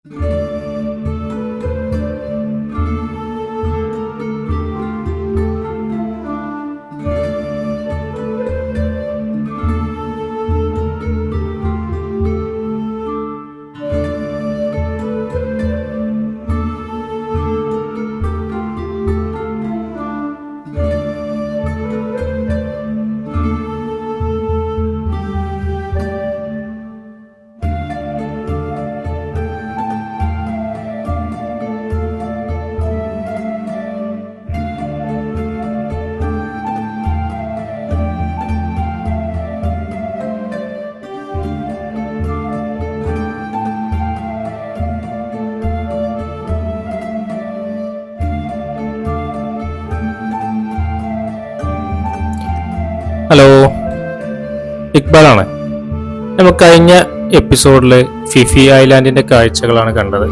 Hello, ഇക്ബാലാണ്. നമ്മൾ കഴിഞ്ഞ എപ്പിസോഡിൽ ഫിഫി ഐലാൻഡിന്റെ കാഴ്ചകളാണ് കണ്ടത്.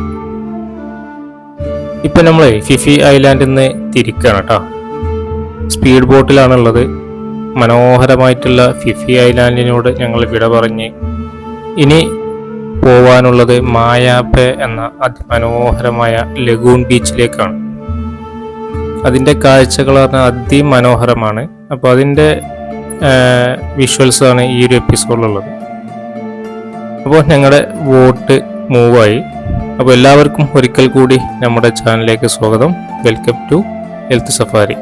ഇപ്പൊ നമ്മൾ ഫിഫി ഐലാൻഡിൽ നിന്ന് തിരിക്കുകയാണ് കേട്ടോ. സ്പീഡ് ബോട്ടിലാണുള്ളത്. മനോഹരമായിട്ടുള്ള ഫിഫി ഐലാൻഡിനോട് ഞങ്ങൾ വിട പറഞ്ഞ് ഇനി പോവാനുള്ളത് മായാബേ എന്ന അതിമനോഹരമായ ലഗൂൺ ബീച്ചിലേക്കാണ്. അതിൻ്റെ കാഴ്ചകൾ പറഞ്ഞാൽ അതിമനോഹരമാണ്. അപ്പോൾ അതിൻ്റെ വിഷ്വൽസ് ആണ് ഈ ഒരു എപ്പിസോഡിലുള്ളത്. അപ്പോൾ ഞങ്ങളുടെ ബോട്ട് മൂവായി. അപ്പോൾ എല്ലാവർക്കും ഒരിക്കൽ കൂടി നമ്മുടെ ചാനലിലേക്ക് സ്വാഗതം. Welcome to health safari.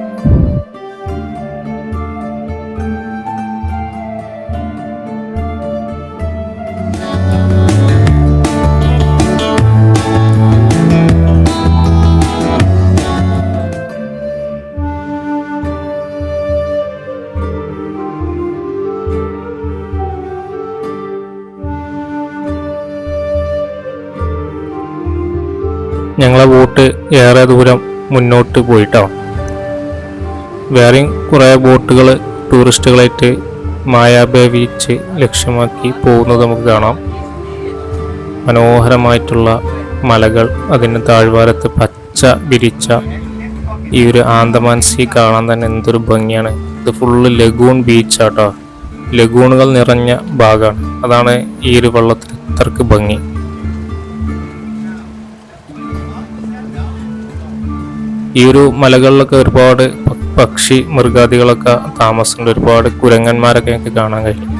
ഞങ്ങളെ ബോട്ട് ഏറെ ദൂരം മുന്നോട്ട് പോയിട്ടോ. വേറെയും കുറേ ബോട്ടുകൾ ടൂറിസ്റ്റുകളായിട്ട് മായാബേ ബീച്ച് ലക്ഷ്യമാക്കി പോകുന്നത് നമുക്ക് കാണാം. മനോഹരമായിട്ടുള്ള മലകൾ, അതിന് താഴ്വാരത്ത് പച്ച വിരിച്ച ഈ ഒരു ആന്തമാൻ സീ കാണാൻ തന്നെ എന്തൊരു ഭംഗിയാണ്. ഇത് ഫുള്ള് ലഗൂൺ ബീച്ചാട്ടോ. ലഗൂണുകൾ നിറഞ്ഞ ഭാഗമാണ്. അതാണ് ഈ ഒരു വെള്ളത്തിൽ ഇത്രക്ക് ഭംഗി. ഈ ഒരു മലകളിലൊക്കെ ഒരുപാട് പക്ഷി മൃഗാദികളൊക്കെ താമസമുണ്ട്. ഒരുപാട് കുരങ്ങന്മാരൊക്കെ എനിക്ക് കാണാൻ കഴിയും.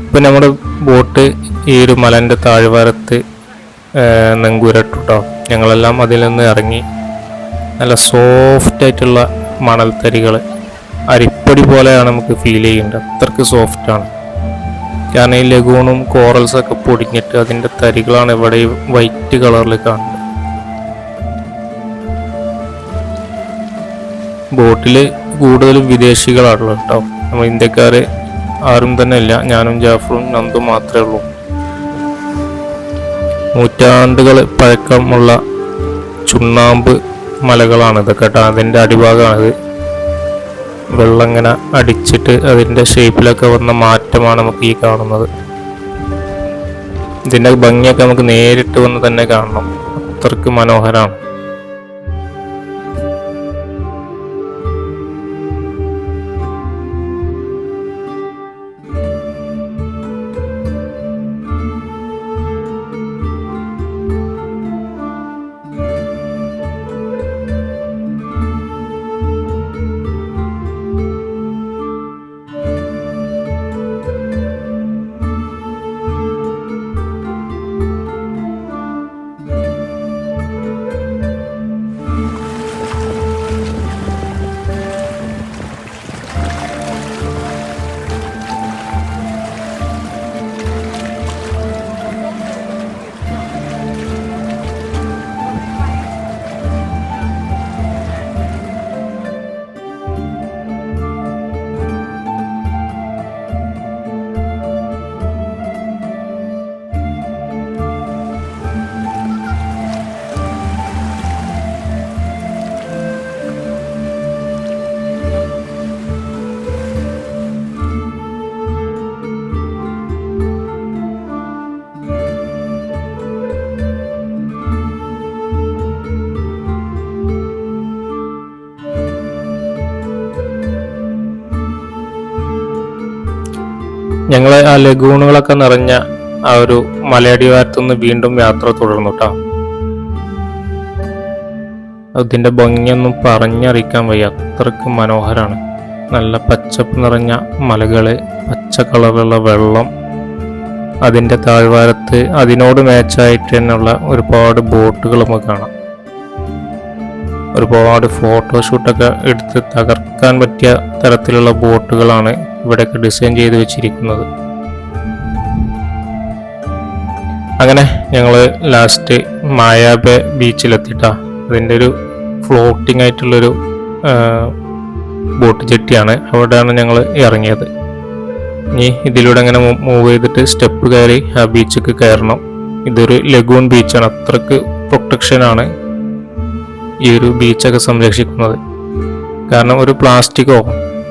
ഇപ്പം നമ്മുടെ ബോട്ട് ഈ ഒരു മലൻ്റെ താഴ്വാരത്ത് നെങ്കൂരട്ടോ. ഞങ്ങളെല്ലാം അതിൽ നിന്ന് ഇറങ്ങി. നല്ല സോഫ്റ്റ് ആയിട്ടുള്ള മണൽത്തരികൾ, അരിപ്പൊടി പോലെയാണ് നമുക്ക് ഫീൽ ചെയ്യുന്നത്. അത്രക്ക് സോഫ്റ്റാണ്. കാരണം ഈ ലഗൂണും കോറൽസൊക്കെ പൊടിഞ്ഞിട്ട് അതിൻ്റെ തരികളാണ് ഇവിടെ വൈറ്റ് കളറിൽ കാണുന്നത്. ബോട്ടിൽ കൂടുതലും വിദേശികളാണുള്ളത് കേട്ടോ. നമ്മൾ ഇന്ത്യക്കാർ ആരും തന്നെ ഇല്ല. ഞാനും ജാഫറും നന്ദും മാത്രമേ ഉള്ളൂ. നൂറ്റാണ്ടുകൾ പഴക്കമുള്ള ചുണ്ണാമ്പ് മലകളാണ് ഇതൊക്കെ കേട്ടോ. അതിൻ്റെ അടിഭാഗമാണിത്. വെള്ളം ഇങ്ങനെ അടിച്ചിട്ട് അതിൻ്റെ ഷേപ്പിലൊക്കെ വന്ന മാറ്റമാണ് നമുക്ക് ഈ കാണുന്നത്. ഇതിൻ്റെ ഭംഗിയൊക്കെ നമുക്ക് നേരിട്ട് വന്ന് തന്നെ കാണണം. അത്രക്ക് മനോഹരമാണ്. ഞങ്ങൾ ആ ലഗൂണുകളൊക്കെ നിറഞ്ഞ ആ ഒരു മലയടിവാരത്തുനിന്ന് വീണ്ടും യാത്ര തുടർന്നു കേട്ടോ. അതിൻ്റെ ഭംഗിയൊന്നും പറഞ്ഞറിയിക്കാൻ വയ്യ, അത്രയ്ക്ക് മനോഹരമാണ്. നല്ല പച്ചപ്പ് നിറഞ്ഞ മലകൾ, പച്ച കളറുള്ള വെള്ളം, അതിൻ്റെ താഴ്വാരത്ത് അതിനോട് മാച്ചായിട്ട് തന്നെയുള്ള ഒരുപാട് ബോട്ടുകൾ നമുക്ക് കാണാം. ഒരുപാട് ഫോട്ടോഷൂട്ടൊക്കെ എടുത്ത് തകർക്കാൻ പറ്റിയ തരത്തിലുള്ള ബോട്ടുകളാണ് ഇവിടെയൊക്കെ ഡിസൈൻ ചെയ്ത് വെച്ചിരിക്കുന്നത്. അങ്ങനെ ഞങ്ങൾ ലാസ്റ്റ് മായാബേ ബീച്ചിലെത്തിട്ടാ. അതിൻ്റെ ഒരു ഫ്ലോട്ടിംഗ് ആയിട്ടുള്ളൊരു ബോട്ട് ജെട്ടിയാണ്, അവിടെയാണ് ഞങ്ങൾ ഇറങ്ങിയത്. ഇനി ഇതിലൂടെ അങ്ങനെ മൂവ് ചെയ്തിട്ട് സ്റ്റെപ്പ് കയറി ആ ബീച്ചിലേക്ക് കയറണം. ഇതൊരു ലഗൂൺ ബീച്ചാണ്, അത്രക്ക് പ്രൊട്ടക്ഷനാണ് ഈ ഒരു ബീച്ചൊക്കെ സംരക്ഷിക്കുന്നത്. കാരണം ഒരു പ്ലാസ്റ്റിക്കോ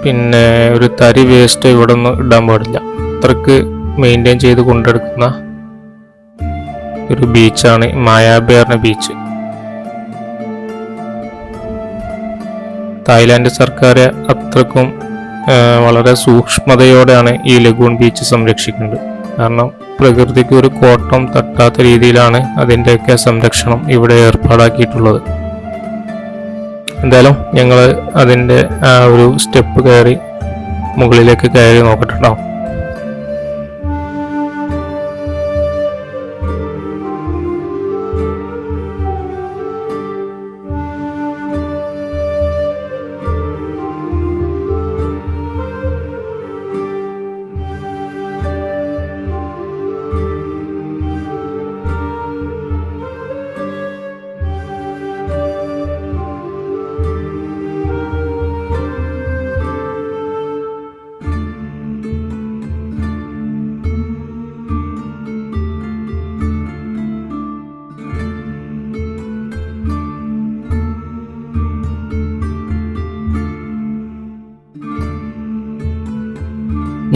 പിന്നെ ഒരു തരി വേസ്റ്റോ ഇവിടെ ഒന്നും ഇടാൻ പാടില്ല. അത്രക്ക് മെയിൻറ്റെയിൻ ചെയ്ത് കൊണ്ടെടുക്കുന്ന ഒരു ബീച്ചാണ് മായാബേ പറഞ്ഞ ബീച്ച്. തായ്ലാൻഡ് സർക്കാർ അത്രക്കും വളരെ സൂക്ഷ്മതയോടെയാണ് ഈ ലഗൂൺ ബീച്ച് സംരക്ഷിക്കുന്നത്. കാരണം പ്രകൃതിക്ക് ഒരു കോട്ടം തട്ടാത്ത രീതിയിലാണ് അതിൻ്റെയൊക്കെ സംരക്ഷണം ഇവിടെ ഏർപ്പാടാക്കിയിട്ടുള്ളത്. എന്തായാലും ഞങ്ങൾ അതിൻ്റെ ആ ഒരു സ്റ്റെപ്പ് കയറി മുകളിലേക്ക് കയറി നോക്കട്ടുണ്ടാവും.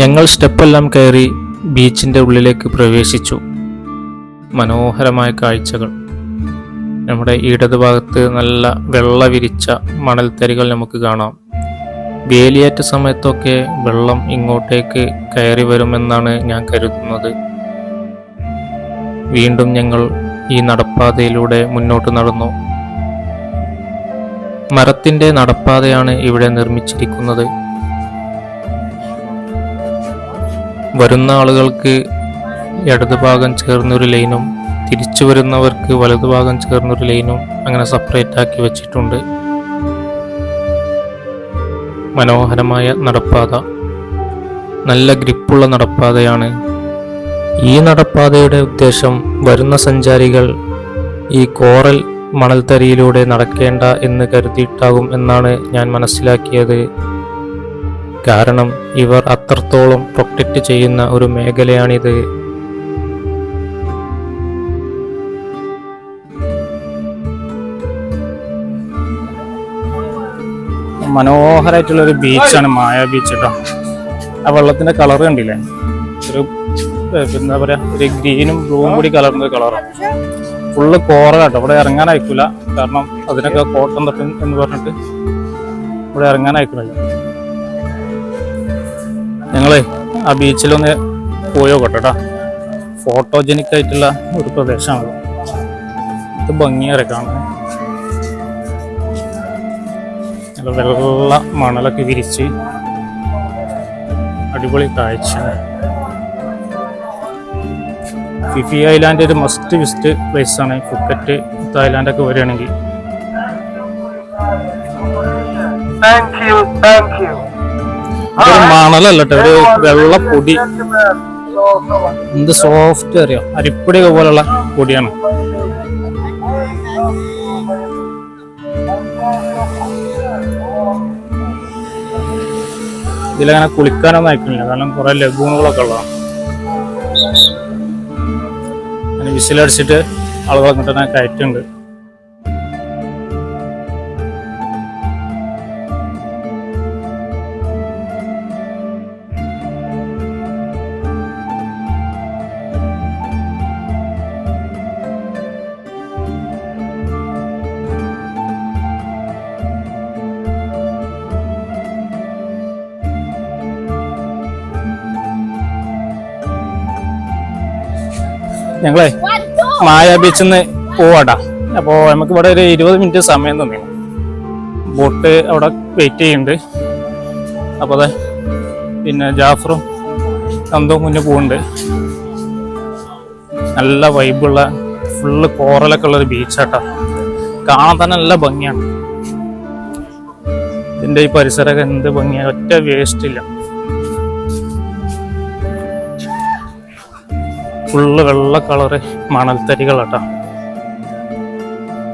ഞങ്ങൾ സ്റ്റെപ്പെല്ലാം കയറി ബീച്ചിൻ്റെ ഉള്ളിലേക്ക് പ്രവേശിച്ചു. മനോഹരമായ കാഴ്ചകൾ. നമ്മുടെ ഇടതുഭാഗത്ത് നല്ല വെള്ള വിരിച്ച മണൽത്തരികൾ നമുക്ക് കാണാം. വേലിയേറ്റ സമയത്തൊക്കെ വെള്ളം ഇങ്ങോട്ടേക്ക് കയറി വരുമെന്നാണ് ഞാൻ കരുതുന്നത്. വീണ്ടും ഞങ്ങൾ ഈ നടപ്പാതയിലൂടെ മുന്നോട്ട് നടന്നു. മരത്തിൻ്റെ നടപ്പാതയാണ് ഇവിടെ നിർമ്മിച്ചിരിക്കുന്നത്. വരുന്ന ആളുകൾക്ക് ഇടതുഭാഗം ചേർന്നൊരു ലൈനും തിരിച്ചു വരുന്നവർക്ക് വലതുഭാഗം ചേർന്നൊരു ലൈനും അങ്ങനെ സെപ്പറേറ്റ് ആക്കി വെച്ചിട്ടുണ്ട്. മനോഹരമായ നടപ്പാത, നല്ല ഗ്രിപ്പുള്ള നടപ്പാതയാണ്. ഈ നടപ്പാതയുടെ ഉദ്ദേശം വരുന്ന സഞ്ചാരികൾ ഈ കോറൽ മണൽത്തരിയിലൂടെ നടക്കേണ്ട എന്ന് കരുതിയിട്ടാകും എന്നാണ് ഞാൻ മനസ്സിലാക്കിയത്. കാരണം ഇവർ അത്രത്തോളം പ്രൊട്ടക്റ്റ് ചെയ്യുന്ന ഒരു മേഖലയാണിത്. മനോഹരമായിട്ടുള്ളൊരു ബീച്ചാണ് മായ ബീച്ച് കേട്ടോ. ആ വെള്ളത്തിന്റെ കളർ കണ്ടില്ലേ, ഒരു എന്താ പറയാ, ഒരു ഗ്രീനും ബ്ലൂവും കൂടി കലർന്ന കളറാണ്. ഫുള്ള് കോറൽ കേട്ടോ. ഇവിടെ ഇറങ്ങാനായിക്കൂല, കാരണം അതിനൊക്കെ കോട്ടം തട്ടും എന്ന് പറഞ്ഞിട്ട് ഇവിടെ ഇറങ്ങാനായിക്കൂല. ഞങ്ങള് ആ ബീച്ചിലൊന്ന് പോയോ കേട്ടോ. ഫോട്ടോജനിക് ആയിട്ടുള്ള ഒരു പ്രദേശമാണ്. ഇത് ഭംഗിയേറെ കാണുന്നത്. വെള്ള മണലൊക്കെ വിരിച്ച് അടിപൊളി കാഴ്ച. ഫിഫി ഐലാൻഡ് ഒരു മസ്റ്റ് വിസിറ്റ് പ്ലേസ് ആണ്. ഫുക്കറ്റ് തായ്ലാൻഡൊക്കെ വരികയാണെങ്കിൽ. ഇതൊരു മണലല്ല കേട്ടോ, ഒരു വെള്ള പൊടി. എന്ത് സോഫ്റ്റ് അറിയോ, അരിപ്പൊടിയൊക്കെ പോലുള്ള പൊടിയാണ്. ഇതിലങ്ങനെ കുളിക്കാനൊന്നും അയക്കുന്നില്ല, കാരണം കുറെ ലഗൂണുകളൊക്കെ ഉള്ളതാണ്. അങ്ങനെ വിസിലടിച്ചിട്ട് ആളുകൾ അങ്ങോട്ട് കയറ്റുണ്ട്. ഞങ്ങളെ മായ ബീച്ചിൽ നിന്ന് പോവാടാ. അപ്പോൾ നമുക്ക് ഇവിടെ ഒരു 20 മിനിറ്റ് സമയം തന്നു. ബോട്ട് അവിടെ വെയിറ്റ് ചെയ്യുന്നുണ്ട്. അപ്പോൾ അതെ പിന്നെ ജാഫറും നന്ദവും മുന്നേ പോകുന്നുണ്ട്. നല്ല വൈബുള്ള ഫുള്ള് കോറലൊക്കെ ഉള്ളൊരു ബീച്ചാട്ടാ. കാണാൻ തന്നെ നല്ല ഭംഗിയാണ്. ഇതിൻ്റെ ഈ പരിസരമൊക്കെ എന്ത് ഭംഗിയാണ്, ഒറ്റ വേസ്റ്റ് ഇല്ല. ഫുള്ള് വെള്ള കളറ് മണൽത്തരികളാട്ടാ,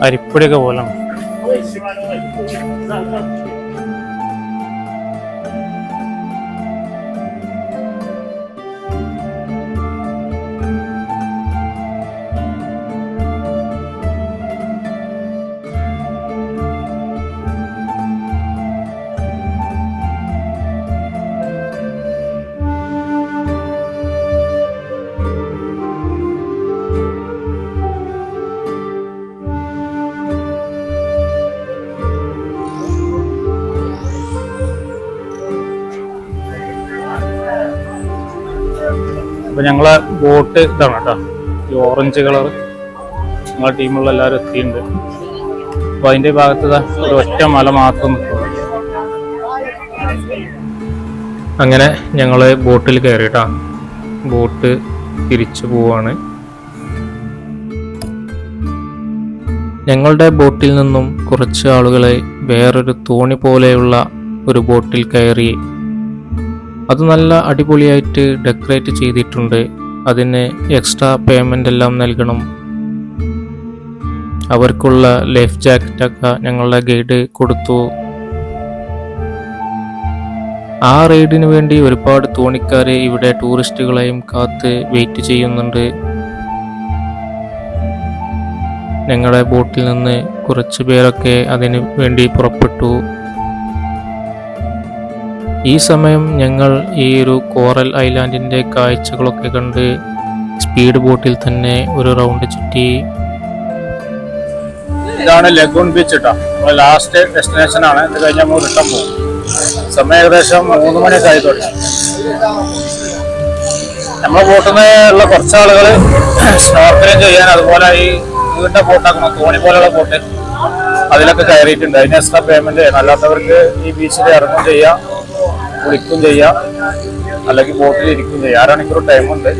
അരിപ്പൊടിയൊക്കെ പോലാണ്. അപ്പൊ ഞങ്ങളെ ബോട്ട് ഇതാണ് കേട്ടോ, ഈ ഓറഞ്ച് കളർ. ഞങ്ങളെ ടീമുള്ള എല്ലാവരും എത്തിയിട്ടുണ്ട്. അപ്പൊ അതിന്റെ ഭാഗത്ത് ഒരു ഒറ്റ മല മാത്രം നിൽക്കുക. അങ്ങനെ ഞങ്ങള് ബോട്ടിൽ കയറിയിട്ടാ, ബോട്ട് തിരിച്ചു പോവാണ്. ഞങ്ങളുടെ ബോട്ടിൽ നിന്നും കുറച്ച് ആളുകളെ വേറൊരു തോണി പോലെയുള്ള ഒരു ബോട്ടിൽ കയറി. അത് നല്ല അടിപൊളിയായിട്ട് ഡെക്കറേറ്റ് ചെയ്തിട്ടുണ്ട്. അതിന് എക്സ്ട്രാ പേയ്മെൻ്റ് എല്ലാം നൽകണം. അവർക്കുള്ള ലൈഫ് ജാക്കറ്റൊക്കെ ഞങ്ങളുടെ ഗൈഡ് കൊടുത്തു. ആ റൈഡിന് വേണ്ടി ഒരുപാട് തോണിക്കാർ ഇവിടെ ടൂറിസ്റ്റുകളെയും കാത്ത് വെയിറ്റ് ചെയ്യുന്നുണ്ട്. ഞങ്ങളുടെ ബോട്ടിൽ നിന്ന് കുറച്ച് പേരൊക്കെ അതിന് വേണ്ടി പുറപ്പെട്ടു. ഈ സമയം ഞങ്ങൾ ഈ ഒരു കോറൽ ഐലാൻഡിൻ്റെ കാഴ്ചകളൊക്കെ കണ്ട് സ്പീഡ് ബോട്ടിൽ തന്നെ ഒരു റൗണ്ട് ചുറ്റി. ഇതാണ് ലഗൂൺ ബീച്ച് കേട്ടോ, ലാസ്റ്റ് ഡെസ്റ്റിനേഷൻ ആണ്. ഇത് കഴിഞ്ഞാൽ നമ്മൾ റിട്ടേൺ പോകും. സമയം ഏകദേശം 3 മണിയൊക്കെ ആയി തുടങ്ങി. നമ്മളെ ബോട്ടിൽ നിന്ന് ഉള്ള കുറച്ച് ആളുകൾ സ്നോർക്കലിംഗ് ചെയ്യാൻ, അതുപോലെ ഈ വീടിൻ്റെ ബോട്ടാക്കണം, തോണി പോലെയുള്ള ബോട്ട്, അതിലൊക്കെ കയറിയിട്ടുണ്ട്. അതിന് എക്സ്ട്രാ പേയ്മെന്റ് ചെയ്യണം. അല്ലാത്തവർക്ക് ഈ ബീച്ചിൽ ഇറങ്ങും ചെയ്യാം, കുളിക്കും ചെയ്യാം, അല്ലെങ്കിൽ ബോട്ടിൽ ഇരിക്കും ചെയ്യാം. 1/2 മണിക്കൂർ ടൈമുണ്ട്.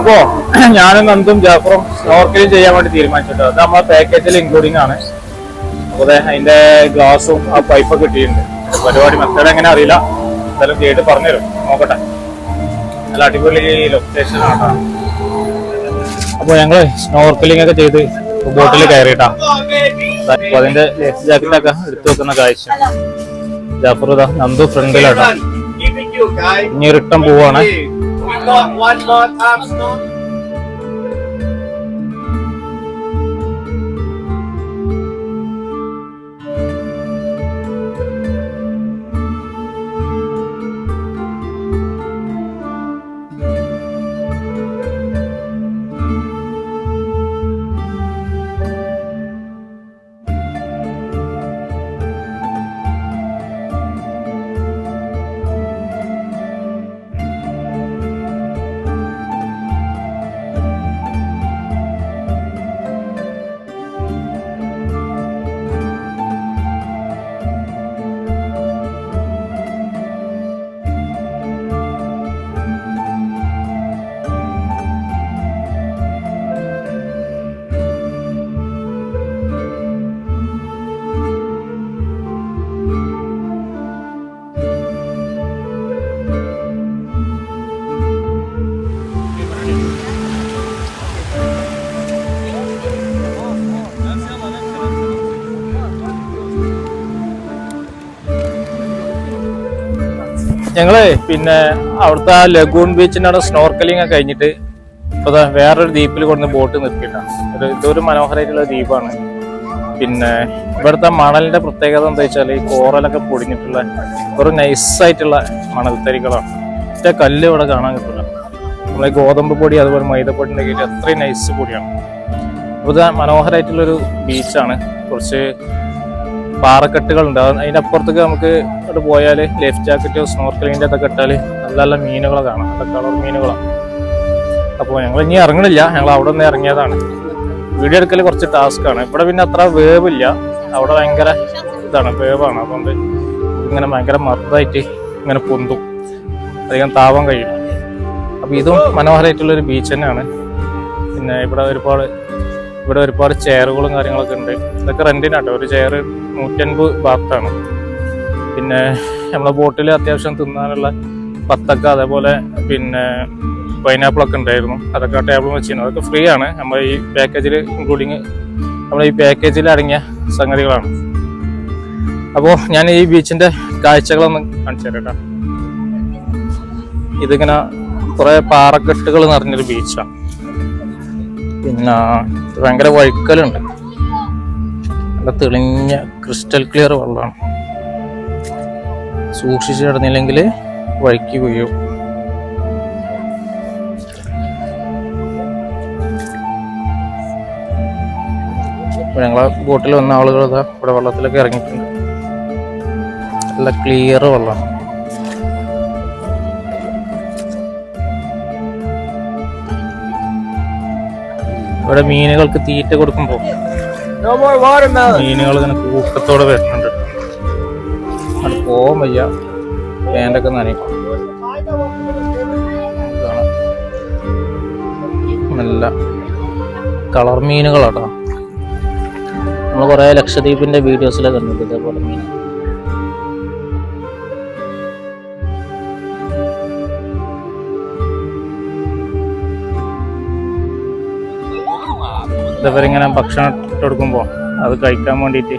അപ്പോ ഞാനും നന്ദും ജാഫറും സ്നോർക്കലിംഗ് ചെയ്യാൻ വേണ്ടി തീരുമാനിച്ചിട്ടുണ്ട്. അത് നമ്മളെ പാക്കേജിൽ ഇൻക്ലൂഡിംഗ് ആണ്. അപ്പോൾ അതിന്റെ ഗ്ലാസും ആ പൈപ്പൊക്കെ കിട്ടിയിട്ടുണ്ട്. പരിപാടി മെത്തേഡ് എങ്ങനെ അറിയില്ല, എന്തായാലും ഗൈഡ് പറഞ്ഞുതരും, നോക്കട്ടെ. നല്ല അടിപൊളി ലൊക്കേഷൻ ആണ്. അപ്പോൾ ഞങ്ങള് സ്നോർക്കലിംഗ് ഒക്കെ ചെയ്ത് ബോട്ടിൽ കയറിയിട്ടാ. അപ്പൊ അതിന്റെ ലൈഫ് ജാക്കറ്റൊക്കെ എടുത്തു വെക്കുന്ന കാഴ്ച. ജാഫർ ഇതാ, നന്ദു ഫ്രണ്ടിലാട്ടാ. ഇനി റിട്ടേൺ പോവാണ്. One more time, Snow. ഞങ്ങള് പിന്നെ അവിടുത്തെ ആ ലഗൂൺ ബീച്ചിന്റെ അവിടെ സ്നോർക്കലിംഗ് ഒക്കെ കഴിഞ്ഞിട്ട് ഇപ്പൊ വേറൊരു ദ്വീപിൽ കൊടുന്ന് ബോട്ട് നിർത്തിയിട്ടാണ്. ഇതൊരു മനോഹരമായിട്ടുള്ള ദ്വീപാണ്. പിന്നെ ഇവിടുത്തെ മണലിന്റെ പ്രത്യേകത എന്താ വെച്ചാൽ ഈ കോറലൊക്കെ പൊടിഞ്ഞിട്ടുള്ള ഒരു നൈസായിട്ടുള്ള മണൽത്തരികളാണ്. ഒറ്റ കല്ല് ഇവിടെ കാണാൻ കിട്ടില്ല. നമ്മളെ ഗോതമ്പ് പൊടി അതുപോലെ മൈദപ്പൊടിന്റെ കീഴിൽ അത്രയും നൈസ് പൊടിയാണ്. അപ്പോൾ ഇത് മനോഹരമായിട്ടുള്ളൊരു ബീച്ചാണ്. കുറച്ച് പാറക്കെട്ടുകളുണ്ട്. അതിൻ്റെ അപ്പുറത്തേക്ക് നമുക്ക് അവിടെ പോയാൽ ലൈഫ് ജാക്കറ്റോ സ്നോർക്കലിങ്ങിൻ്റെ അതൊക്കെ ഇട്ടാൽ നല്ല നല്ല മീനുകളെ കാണാം. നല്ല കളർ മീനുകളാണ്. അപ്പോൾ ഞങ്ങൾ ഇനി ഇറങ്ങണില്ല, ഞങ്ങൾ അവിടെ നിന്ന് ഇറങ്ങിയതാണ്. വീഡിയോ എടുക്കൽ കുറച്ച് ടാസ്ക്കാണ്. ഇവിടെ പിന്നെ അത്ര വേവില്ല, അവിടെ ഭയങ്കര ഇതാണ്, വേവാണ്. അതുകൊണ്ട് ഇങ്ങനെ ഭയങ്കര മർദ്ദമായിട്ട് ഇങ്ങനെ പൊന്തും, അധികം താവാൻ കഴിയില്ല. അപ്പോൾ ഇതും മനോഹരമായിട്ടുള്ളൊരു ബീച്ച് തന്നെയാണ്. പിന്നെ ഇവിടെ ഒരുപാട് ചെയറുകളും കാര്യങ്ങളൊക്കെ ഉണ്ട്. ഇതൊക്കെ റെന്റിനാട്ടോ. ഒരു ചെയർ 150 ബാത്താണ്. പിന്നെ നമ്മളെ ബോട്ടിൽ അത്യാവശ്യം തിന്നാനുള്ള പത്തക്ക അതേപോലെ പിന്നെ പൈനാപ്പിളൊക്കെ ഉണ്ടായിരുന്നു. അതൊക്കെ ടേബിൾ വെച്ചിരുന്നു. അതൊക്കെ ഫ്രീ ആണ്. നമ്മൾ ഈ പാക്കേജിൽ ഇൻക്ലൂഡിങ് നമ്മളെ ഈ പാക്കേജിൽ അടങ്ങിയ സംഗതികളാണ്. അപ്പോൾ ഞാൻ ഈ ബീച്ചിന്റെ കാഴ്ചകളൊന്ന് കാണിച്ചു തരാം കേട്ടോ. ഇതിങ്ങനെ കുറെ പാറക്കെട്ടുകൾ നിറഞ്ഞൊരു ബീച്ചാണ്. പിന്നെ ഭയങ്കര വഴുക്കലുണ്ട്. നല്ല തെളിഞ്ഞ ക്രിസ്റ്റൽ ക്ലിയർ വെള്ളമാണ്. സൂക്ഷിച്ച് കിടന്നില്ലെങ്കിൽ വഴുക്കി വീഴും. ഞങ്ങളെ ബോട്ടിൽ വന്ന ആളുകൾ ഇവിടെ വെള്ളത്തിലൊക്കെ ഇറങ്ങിയിട്ടുണ്ട്. നല്ല ക്ലിയർ വെള്ളമാണ്. ഇവിടെ മീനുകൾക്ക് തീറ്റ കൊടുക്കുമ്പോൾ മീനുകൾ ഇങ്ങനെ കൂട്ടത്തോടെ വരുന്നുണ്ട്. അത് പോകാൻ വയ്യ, പേൻ്റൊക്കെ നനയും. നല്ല കളർ മീനുകളാട്ടോ. നമ്മൾ കുറേ ലക്ഷദ്വീപിന്റെ വീഡിയോസിലൊക്കെ കണ്ടിട്ട് ഇതേപോലെ മീൻ. ഇതവരിങ്ങനെ ഭക്ഷണം ഇട്ടെടുക്കുമ്പോൾ അത് കഴിക്കാൻ വേണ്ടിയിട്ട്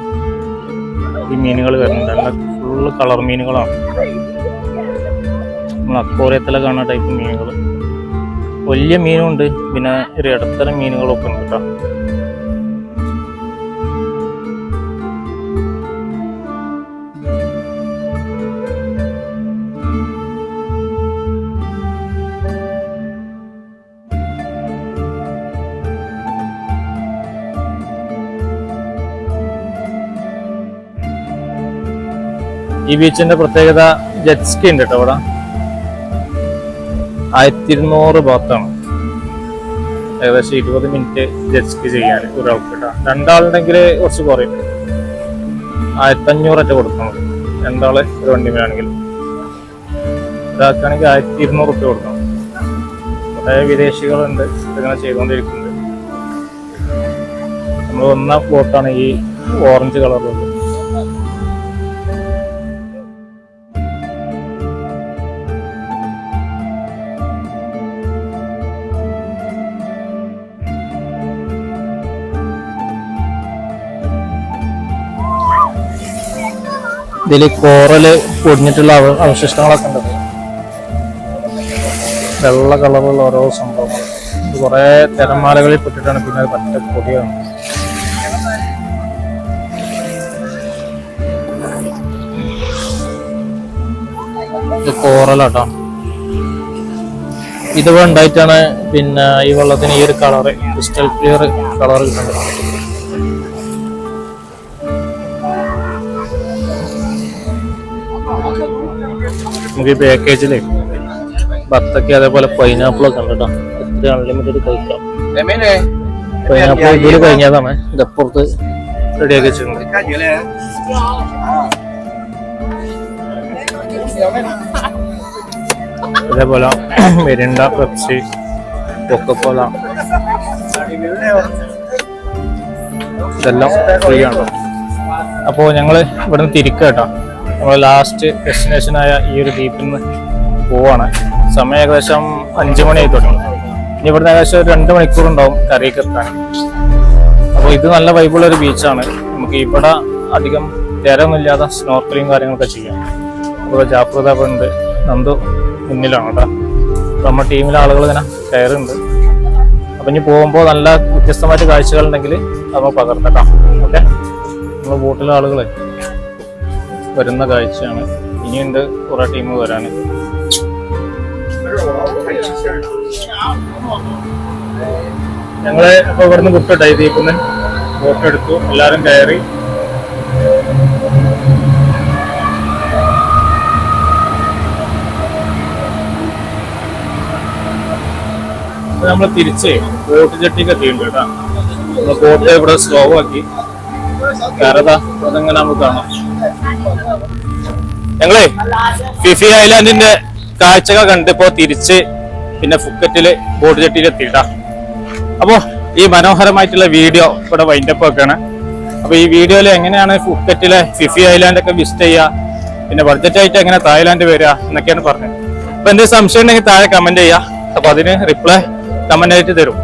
ഈ മീനുകൾ വരുന്നുണ്ട്. നല്ല ഫുള്ള് കളർ മീനുകളാണ്. നമ്മൾ അക്വേറിയത്തിലൊക്കെ കാണുന്ന ടൈപ്പ് മീനുകൾ. വലിയ മീനുണ്ട്, പിന്നെ ഒരു ഇടത്തരം മീനുകളൊക്കെ ഉണ്ട് കേട്ടോ. ഈ ബീച്ചിന്റെ പ്രത്യേകത ജെറ്റ് സ്കി ഉണ്ട് കേട്ടോ. ഇവിടെ 1200 ബാത്താണ്. ഏകദേശം 20 മിനിറ്റ് ജെറ്റ് സ്കി ചെയ്യാൻ ഒരാൾക്ക് കേട്ടോ. രണ്ടാളുണ്ടെങ്കിൽ കുറച്ച് കുറയും. 1500 കൊടുക്കണം. രണ്ടാള് ഒരു വണ്ടിമേലാണെങ്കിൽ. ഒരാൾക്കാണെങ്കിൽ 1200 റുപ്യ കൊടുക്കണം. കുറേ വിദേശികളുണ്ട് ഇങ്ങനെ ചെയ്തുകൊണ്ടിരിക്കുന്നുണ്ട്. നമ്മൾ വന്ന ബോട്ടാണ് ഈ ഓറഞ്ച് കളറിലുള്ളത്. ഇതിൽ കോറല് പൊടിഞ്ഞിട്ടുള്ള അവശിഷ്ടങ്ങളൊക്കെ ഉണ്ട്. വെള്ള കളറുള്ള ഓരോ സംഭവങ്ങൾ. ഇത് കുറെ തിരമാലകളിൽ പെട്ടിട്ടാണ് പിന്നെ പറ്റ പൊടിയാണ്. ഇത് കോറലാട്ടോ. ഇത് ഉണ്ടായിട്ടാണ് പിന്നെ ഈ വെള്ളത്തിന് ഈ ഒരു കളറ് ക്രിസ്റ്റൽ ക്ലിയർ കളർ കിട്ടുന്നത്. നമുക്ക് ഈ പാക്കേജില് ബത്തക്ക അതേപോലെ പൈനാപ്പിളൊക്കെ ഉണ്ട് കേട്ടോ. എത്ര അൺലിമിറ്റഡ് കഴിക്കാം. പൈനാപ്പിൾ ഇതിൽ കഴിഞ്ഞതാണ്. ഇതപ്പുറത്ത് റെഡിയാക്കി വെച്ചിട്ടുണ്ട്. അതേപോലെ മെരിണ്ട, പെപ്സി, കൊക്കക്കോല ഇതെല്ലാം ഫ്രീ ആണ്. അപ്പോൾ ഞങ്ങൾ ഇവിടെ നിന്ന് തിരിക്കുക കേട്ടോ. നമ്മൾ ലാസ്റ്റ് ഡെസ്റ്റിനേഷനായ ഈ ഒരു ദ്വീപിൽ നിന്ന് പോവാണ്. സമയം ഏകദേശം 5 മണി ആയി തുടങ്ങി. ഇനി ഇവിടുന്ന് ഏകദേശം ഒരു 2 മണിക്കൂർ ഉണ്ടാവും കരയ്ക്ക് എത്താൻ. അപ്പോൾ ഇത് നല്ല വൈബുള്ള ഒരു ബീച്ചാണ്. നമുക്ക് ഇവിടെ അധികം തിരമൊന്നുമില്ലാതെ സ്നോർക്കലിങ് കാര്യങ്ങളൊക്കെ ചെയ്യാം. അപ്പോൾ ജാഗ്രത ഉണ്ട്. നന്ദു മുന്നിലാണ് കേട്ടോ. അപ്പൊ നമ്മുടെ ടീമിലെ ആളുകൾ ഇങ്ങനെ കയറുണ്ട്. അപ്പൊ ഇനി പോകുമ്പോൾ നല്ല വ്യത്യസ്തമായിട്ട് കാഴ്ചകൾ ഉണ്ടെങ്കിൽ നമ്മൾ പകർത്തട്ടാം. ഓക്കെ, നമ്മൾ ബോട്ടിലെ ആളുകൾ വരുന്ന കാഴ്ചയാണ്. ഇനിയുണ്ട് കുറെ ടീം വരാൻ. ഞങ്ങള് അപ്പൊ ഇവിടുന്ന് വിട്ടിട്ടായി ദീപിന്ന് ബോട്ട് എടുത്തു, എല്ലാരും കയറി. നമ്മൾ തിരിച്ച് ബോട്ട് ജെട്ടിക്ക് എത്തിയിട്ടുണ്ട് കേട്ടോ. നമ്മള് ബോട്ട് ഇവിടെ സ്ലോ ആക്കി കയറതാ, അതെങ്ങനെ നമുക്ക് കാണാം. ഞങ്ങളെ ഫിഫി ഐലാൻഡിന്റെ കാഴ്ചകൾ കണ്ടിപ്പോ തിരിച്ച് പിന്നെ ഫുക്കറ്റില് ബോട്ട് ജെട്ടിയിൽ എത്തിയിട്ടാ. അപ്പോ ഈ മനോഹരമായിട്ടുള്ള വീഡിയോ ഇവിടെ വൈൻഡപ്പ് ഒക്കെയാണ്. അപ്പൊ ഈ വീഡിയോയിൽ എങ്ങനെയാണ് ഫുക്കറ്റിലെ ഫിഫി ഐലാൻഡ് ഒക്കെ വിസിറ്റ് ചെയ്യുക, പിന്നെ ബഡ്ജറ്റ് ആയിട്ട് എങ്ങനെ തായ്ലാന്റ് വരിക എന്നൊക്കെയാണ് പറഞ്ഞത്. അപ്പൊ എന്തെങ്കിലും സംശയം ഉണ്ടെങ്കിൽ താഴെ കമന്റ് ചെയ്യുക. അപ്പൊ അതിന് റിപ്ലൈ കമന്റ് ആയിട്ട് തരും.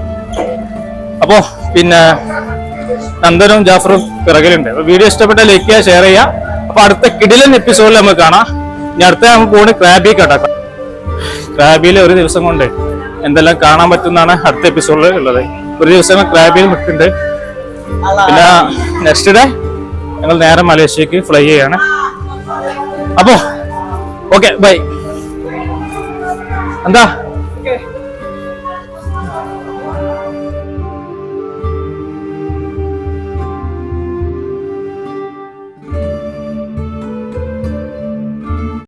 അപ്പോ പിന്നെ നന്ദനും ജാഫറും പിറകിലുണ്ട്. അപ്പൊ വീഡിയോ ഇഷ്ടപ്പെട്ട ലൈക്ക് ചെയ്യുക, ഷെയർ ചെയ്യുക. അപ്പൊ അടുത്ത കിടിലൻ എപ്പിസോഡിൽ നമുക്ക് കാണാം. ഇനി അടുത്ത നമുക്ക് പോകുന്നത് ക്രാബി കേട്ടോ. ക്രാബിയിൽ ഒരു ദിവസം കൊണ്ട് എന്തെല്ലാം കാണാൻ പറ്റുന്നതാണ് അടുത്ത എപ്പിസോഡിൽ ഉള്ളത്. ഒരു ദിവസം ക്രാബിയിൽ നിൽക്കുന്നുണ്ട്. പിന്നെ നെക്സ്റ്റ് ഡേ ഞങ്ങൾ നേരെ മലേഷ്യക്ക് ഫ്ലൈ ചെയ്യാണ്. അപ്പോ ഓക്കെ ബൈ. എന്താ